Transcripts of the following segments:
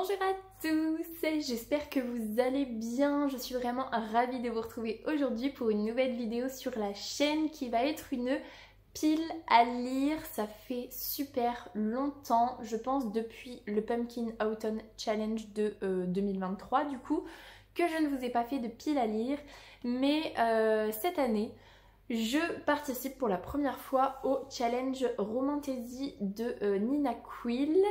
Bonjour à tous, j'espère que vous allez bien. Je suis vraiment ravie de vous retrouver aujourd'hui pour une nouvelle vidéo sur la chaîne qui va être une pile à lire. Ça fait super longtemps, je pense depuis le Pumpkin Autumn Challenge de 2023 du coup, que je ne vous ai pas fait de pile à lire. Mais cette année, je participe pour la première fois au challenge Romantasy de Nina Quill,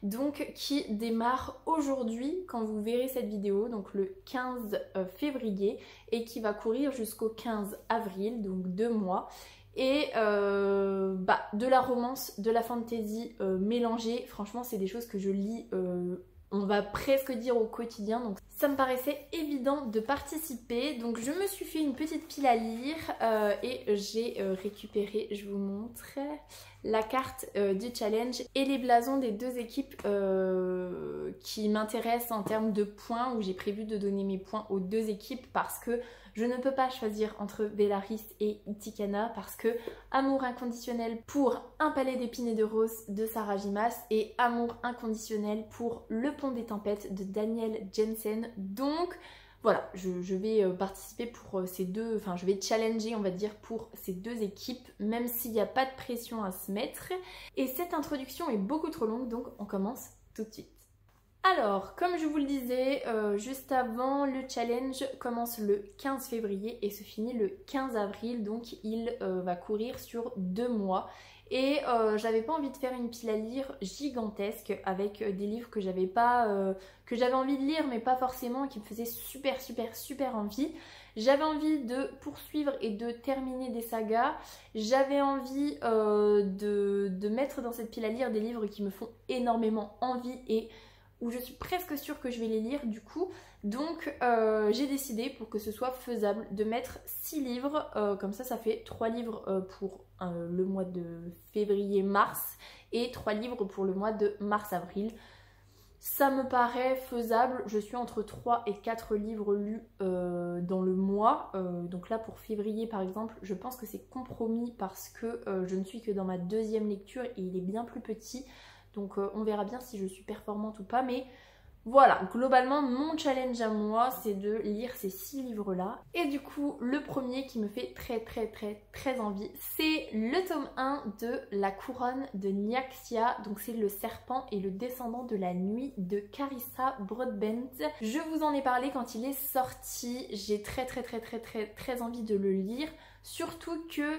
donc qui démarre aujourd'hui quand vous verrez cette vidéo, donc le 15 février, et qui va courir jusqu'au 15 avril, donc 2 mois. Et de la romance, de la fantasy mélangée, franchement c'est des choses que je lis, on va presque dire au quotidien, donc ça me paraissait évident de participer. Donc je me suis fait une petite pile à lire et j'ai récupéré, je vous montre, la carte du challenge et les blasons des deux équipes qui m'intéressent en termes de points, où j'ai prévu de donner mes points aux deux équipes parce que je ne peux pas choisir entre Bellaris et Itikana, parce que amour inconditionnel pour Un palais d'épines et de roses de Sarah J. Maas et amour inconditionnel pour Le pont des tempêtes de Daniel Jensen. Donc voilà, je vais participer pour ces deux, enfin je vais challenger on va dire pour ces deux équipes, même s'il n'y a pas de pression à se mettre. Et cette introduction est beaucoup trop longue, donc on commence tout de suite. Alors, comme je vous le disais juste avant, le challenge commence le 15 février et se finit le 15 avril, donc il va courir sur 2 mois. Et j'avais pas envie de faire une pile à lire gigantesque avec des livres que j'avais envie de lire mais pas forcément, qui me faisaient super envie. J'avais envie de poursuivre et de terminer des sagas. J'avais envie de mettre dans cette pile à lire des livres qui me font énormément envie et où je suis presque sûre que je vais les lire du coup. Donc j'ai décidé, pour que ce soit faisable, de mettre 6 livres, comme ça fait 3 livres pour le mois de février-mars et 3 livres pour le mois de mars-avril. Ça me paraît faisable, je suis entre 3 et 4 livres lus dans le mois. Donc là pour février par exemple, je pense que c'est compromis parce que je ne suis que dans ma 2e lecture et il est bien plus petit. Donc on verra bien si je suis performante ou pas, mais voilà, globalement mon challenge à moi c'est de lire ces 6 livres là. Et du coup le premier qui me fait très envie, c'est le tome 1 de La couronne de Nyaxia. Donc c'est Le serpent et le descendant de la nuit de Carissa Broadbent. Je vous en ai parlé quand il est sorti, j'ai très envie de le lire. Surtout que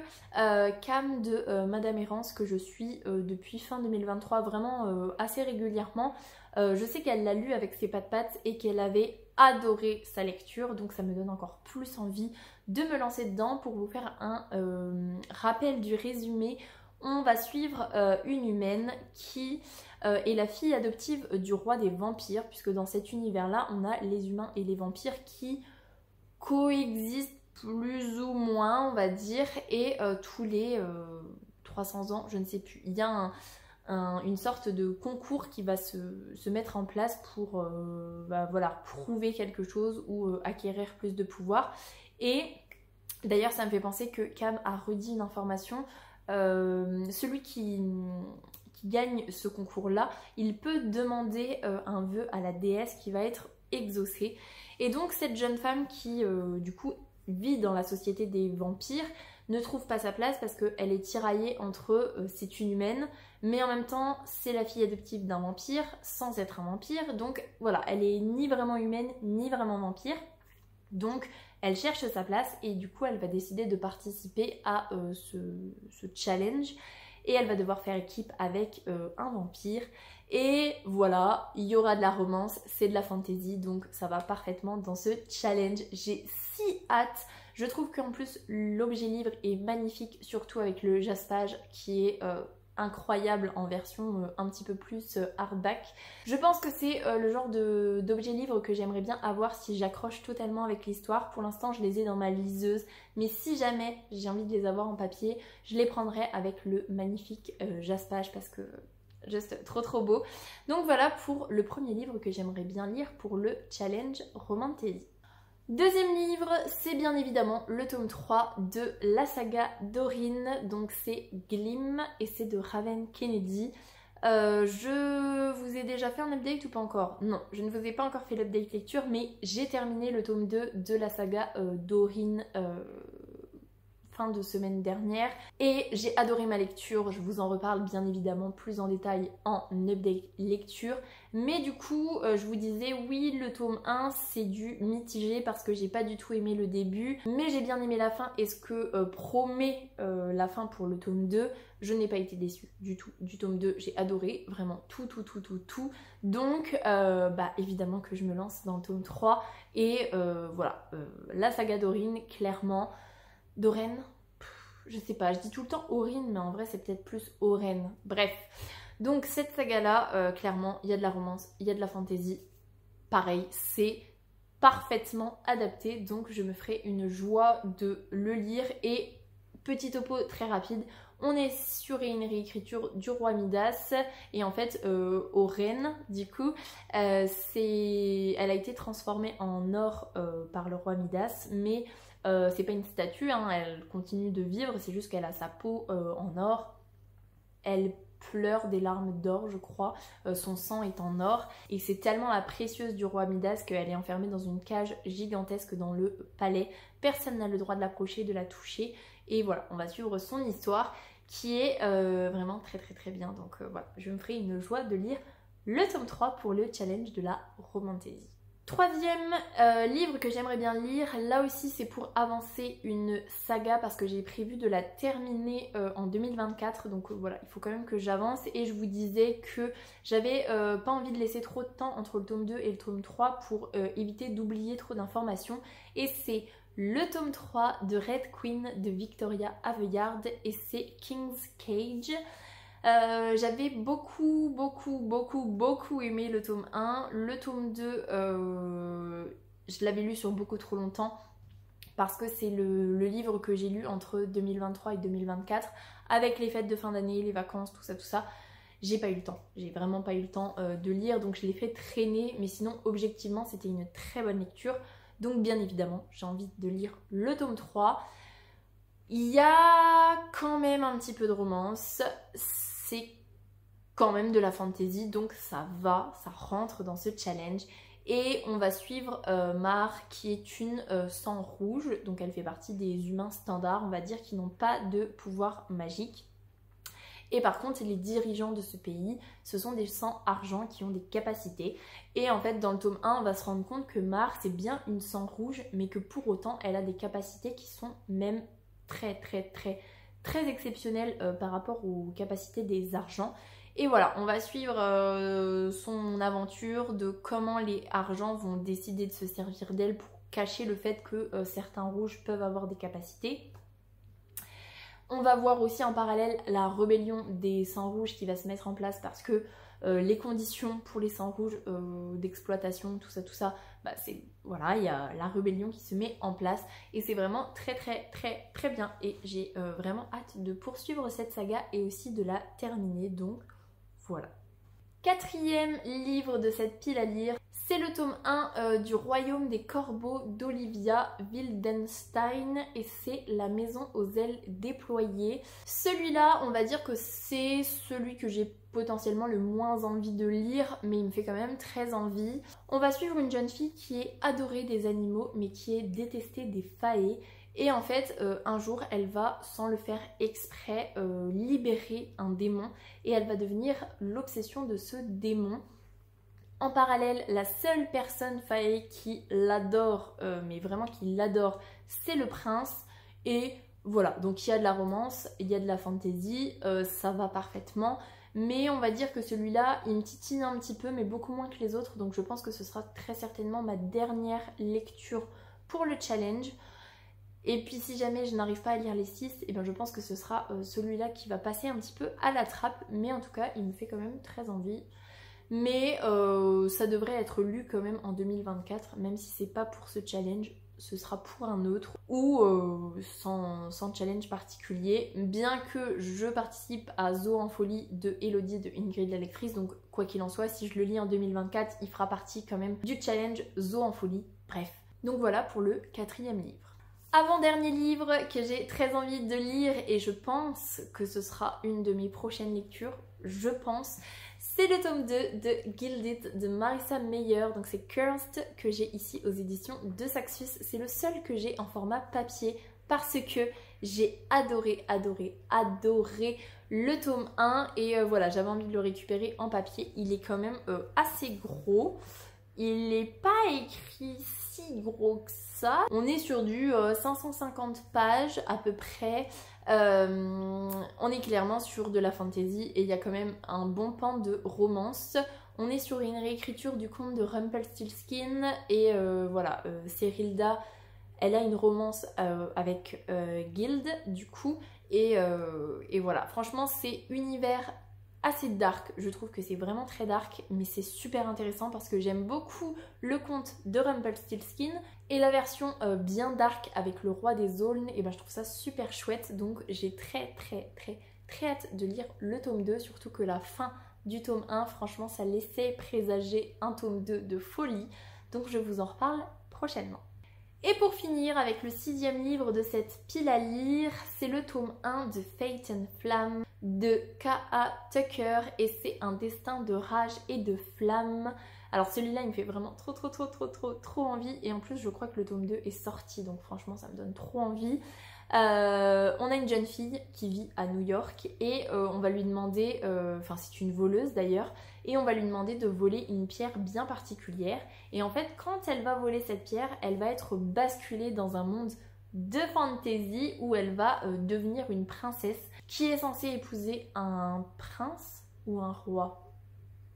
Cam de Madame Errance, que je suis depuis fin 2023 vraiment assez régulièrement, je sais qu'elle l'a lu avec ses pattes et qu'elle avait adoré sa lecture, donc ça me donne encore plus envie de me lancer dedans. Pour vous faire un rappel du résumé, on va suivre une humaine qui est la fille adoptive du roi des vampires, puisque dans cet univers-là, on a les humains et les vampires qui coexistent plus ou moins on va dire, et tous les 300 ans, je ne sais plus, il y a une sorte de concours qui va se mettre en place pour voilà, prouver quelque chose ou acquérir plus de pouvoir. Et d'ailleurs ça me fait penser que Cam a redit une information, celui qui gagne ce concours là, il peut demander un vœu à la déesse qui va être exaucé. Et donc cette jeune femme qui du coup vit dans la société des vampires ne trouve pas sa place parce qu'elle est tiraillée entre c'est une humaine mais en même temps c'est la fille adoptive d'un vampire sans être un vampire, donc voilà, elle est ni vraiment humaine ni vraiment vampire, donc elle cherche sa place et du coup elle va décider de participer à ce challenge et elle va devoir faire équipe avec un vampire. Et voilà, il y aura de la romance, c'est de la fantasy, donc ça va parfaitement dans ce challenge. J'ai si hâte. Je trouve qu'en plus l'objet livre est magnifique, surtout avec le jaspage qui est incroyable en version un petit peu plus hardback. Je pense que c'est le genre d'objet livre que j'aimerais bien avoir si j'accroche totalement avec l'histoire. Pour l'instant je les ai dans ma liseuse, mais si jamais j'ai envie de les avoir en papier, je les prendrai avec le magnifique jaspage parce que juste trop beau. Donc voilà pour le premier livre que j'aimerais bien lire pour le challenge Romantasy. Deuxième livre, c'est bien évidemment le tome 3 de la saga Dorine, donc c'est Glim et c'est de Raven Kennedy. Je vous vous ai déjà fait un update ou pas encore? Non, je ne vous ai pas encore fait l'update lecture, mais j'ai terminé le tome 2 de la saga d'Aurine fin de semaine dernière et j'ai adoré ma lecture. Je vous en reparle bien évidemment plus en détail en update lecture, mais du coup je vous disais oui, le tome 1 c'est du mitigé parce que j'ai pas du tout aimé le début, mais j'ai bien aimé la fin et ce que promet la fin pour le tome 2. Je n'ai pas été déçue du tout du tome 2, j'ai adoré vraiment tout. Donc bah évidemment que je me lance dans le tome 3 et voilà, la saga d'Aurine, clairement. Doreen, je sais pas, je dis tout le temps Aurine, mais en vrai c'est peut-être plus Oren. Bref, donc cette saga là, clairement, il y a de la romance, il y a de la fantasy. Pareil, c'est parfaitement adapté, donc je me ferai une joie de le lire. Et petit topo très rapide, on est sur une réécriture du roi Midas et en fait Oren du coup elle a été transformée en or par le roi Midas, mais c'est pas une statue, hein, elle continue de vivre, c'est juste qu'elle a sa peau en or, elle pleure des larmes d'or je crois, son sang est en or et c'est tellement la précieuse du roi Midas qu'elle est enfermée dans une cage gigantesque dans le palais, personne n'a le droit de l'approcher, de la toucher et voilà, on va suivre son histoire qui est vraiment très bien, donc voilà, je me ferai une joie de lire le tome 3 pour le challenge de la romantésie. Troisième livre que j'aimerais bien lire, là aussi c'est pour avancer une saga parce que j'ai prévu de la terminer en 2024, donc voilà, il faut quand même que j'avance et je vous disais que j'avais pas envie de laisser trop de temps entre le tome 2 et le tome 3 pour éviter d'oublier trop d'informations, et c'est le tome 3 de Red Queen de Victoria Aveyard et c'est King's Cage. J'avais beaucoup aimé le tome 1, le tome 2 je l'avais lu sur beaucoup trop longtemps parce que c'est le livre que j'ai lu entre 2023 et 2024 avec les fêtes de fin d'année, les vacances, tout ça. J'ai pas eu le temps, j'ai vraiment pas eu le temps de lire, donc je l'ai fait traîner, mais sinon objectivement c'était une très bonne lecture, donc bien évidemment j'ai envie de lire le tome 3. Il y a quand même un petit peu de romance, c'est quand même de la fantasy, donc ça rentre dans ce challenge. Et on va suivre Mar qui est une sang rouge, donc elle fait partie des humains standards, on va dire, qui n'ont pas de pouvoir magique. Et par contre les dirigeants de ce pays, ce sont des sangs argent qui ont des capacités. Et en fait dans le tome 1 on va se rendre compte que Mar c'est bien une sang rouge, mais que pour autant elle a des capacités qui sont même très exceptionnelles par rapport aux capacités des argents. Et voilà, on va suivre son aventure, de comment les argents vont décider de se servir d'elle pour cacher le fait que certains rouges peuvent avoir des capacités. On va voir aussi en parallèle la rébellion des sangs rouges qui va se mettre en place parce que les conditions pour les sangs rouges d'exploitation, tout ça, bah c'est, voilà, il y a la rébellion qui se met en place et c'est vraiment très bien et j'ai vraiment hâte de poursuivre cette saga et aussi de la terminer, donc voilà. Quatrième livre de cette pile à lire, c'est le tome 1 du Royaume des Corbeaux d'Olivia Wildenstein et c'est La Maison aux ailes déployées. Celui-là, on va dire que c'est celui que j'ai potentiellement le moins envie de lire, mais il me fait quand même très envie. On va suivre une jeune fille qui est adorée des animaux mais qui est détestée des faées. Et en fait, un jour, elle va, sans le faire exprès, libérer un démon et elle va devenir l'obsession de ce démon. En parallèle, la seule personne faée qui l'adore, mais vraiment qui l'adore, c'est le prince. Et voilà, donc il y a de la romance, il y a de la fantasy, ça va parfaitement. Mais on va dire que celui-là, il me titille un petit peu, mais beaucoup moins que les autres. Donc je pense que ce sera très certainement ma dernière lecture pour le challenge. Et puis si jamais je n'arrive pas à lire les 6, et bien je pense que ce sera celui-là qui va passer un petit peu à la trappe. Mais en tout cas, il me fait quand même très envie. Mais ça devrait être lu quand même en 2024, même si c'est pas pour ce challenge, ce sera pour un autre ou sans challenge particulier. Bien que je participe à Zo en folie de Elodie de Ingrid la lectrice, donc quoi qu'il en soit, si je le lis en 2024, il fera partie quand même du challenge Zo en folie. Bref, donc voilà pour le quatrième livre. Avant-dernier livre que j'ai très envie de lire et je pense que ce sera une de mes prochaines lectures, je pense, c'est le tome 2 de Gilded de Marissa Meyer, donc c'est Cursed que j'ai ici aux éditions de Saxus. C'est le seul que j'ai en format papier parce que j'ai adoré le tome 1 et voilà, j'avais envie de le récupérer en papier. Il est quand même assez gros, il n'est pas écrit si gros que ça. On est sur du 550 pages à peu près. On est clairement sur de la fantasy et il y a quand même un bon pan de romance. On est sur une réécriture du conte de Rumpelstiltskin et voilà, Serilda, elle a une romance avec Gild du coup et voilà, franchement c'est univers assez dark, je trouve que c'est vraiment très dark mais c'est super intéressant parce que j'aime beaucoup le conte de Rumpelstiltskin et la version bien dark avec le roi des aulnes, et ben je trouve ça super chouette, donc j'ai très hâte de lire le tome 2, surtout que la fin du tome 1, franchement ça laissait présager un tome 2 de folie, donc je vous en reparle prochainement. Et pour finir avec le 6e livre de cette pile à lire, c'est le tome 1 de Fate and Flamme de K.A. Tucker et c'est un destin de rage et de flamme. Alors celui-là il me fait vraiment trop envie et en plus je crois que le tome 2 est sorti, donc franchement ça me donne trop envie. On a une jeune fille qui vit à New York et on va lui demander, enfin c'est une voleuse d'ailleurs, et on va lui demander de voler une pierre bien particulière. Et en fait quand elle va voler cette pierre, elle va être basculée dans un monde de fantasy où elle va devenir une princesse qui est censée épouser un prince ou un roi,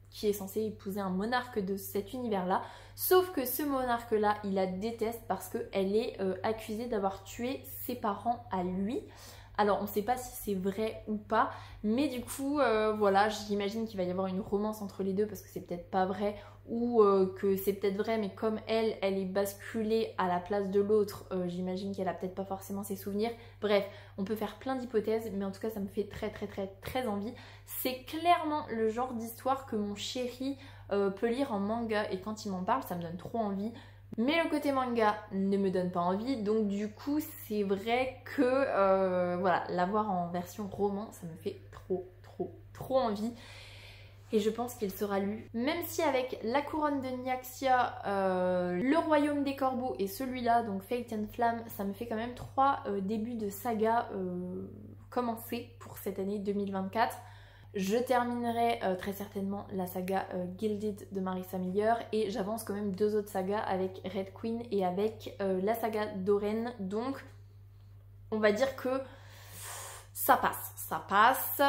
qui est censé épouser un monarque de cet univers-là. Sauf que ce monarque-là, il la déteste parce qu'elle est accusée d'avoir tué ses parents à lui. Alors on ne sait pas si c'est vrai ou pas, mais du coup voilà, j'imagine qu'il va y avoir une romance entre les deux parce que c'est peut-être pas vrai ou que c'est peut-être vrai, mais comme elle est basculée à la place de l'autre, j'imagine qu'elle a peut-être pas forcément ses souvenirs. Bref, on peut faire plein d'hypothèses, mais en tout cas ça me fait très envie. C'est clairement le genre d'histoire que mon chéri peut lire en manga et quand il m'en parle ça me donne trop envie. Mais le côté manga ne me donne pas envie, donc du coup c'est vrai que voilà, l'avoir en version roman ça me fait trop envie. Et je pense qu'il sera lu. Même si avec La Couronne de Nyaxia, Le Royaume des Corbeaux et celui-là, donc Fate and Flamme, ça me fait quand même 3 débuts de saga commencés pour cette année 2024. Je terminerai très certainement la saga Gilded de Marissa Meyer et j'avance quand même 2 autres sagas avec Red Queen et avec la saga d'Oren. Donc on va dire que ça passe.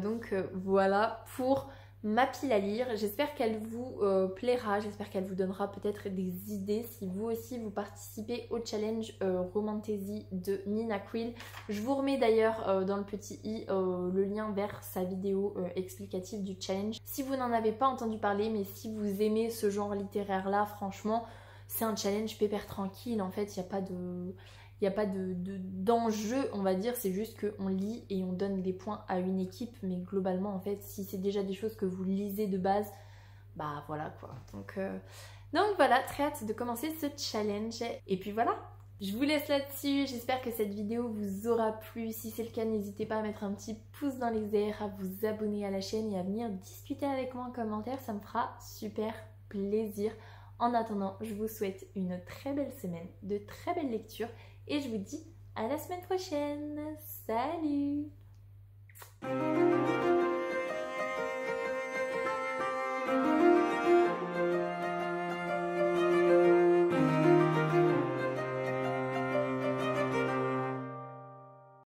Donc voilà pour ma pile à lire. J'espère qu'elle vous plaira, j'espère qu'elle vous donnera peut-être des idées si vous aussi vous participez au challenge Romantasy de Nina Quill. Je vous remets d'ailleurs dans le petit i le lien vers sa vidéo explicative du challenge. Si vous n'en avez pas entendu parler, mais si vous aimez ce genre littéraire là, franchement c'est un challenge pépère tranquille, en fait il n'y a pas d'enjeu, on va dire, c'est juste qu'on lit et on donne des points à une équipe, mais globalement, en fait, si c'est déjà des choses que vous lisez de base, bah voilà quoi. Donc voilà, très hâte de commencer ce challenge. Et puis voilà, je vous laisse là-dessus, j'espère que cette vidéo vous aura plu. Si c'est le cas, n'hésitez pas à mettre un petit pouce dans les airs, à vous abonner à la chaîne et à venir discuter avec moi en commentaire, ça me fera super plaisir. En attendant, je vous souhaite une très belle semaine, de très belles lectures et je vous dis à la semaine prochaine. Salut!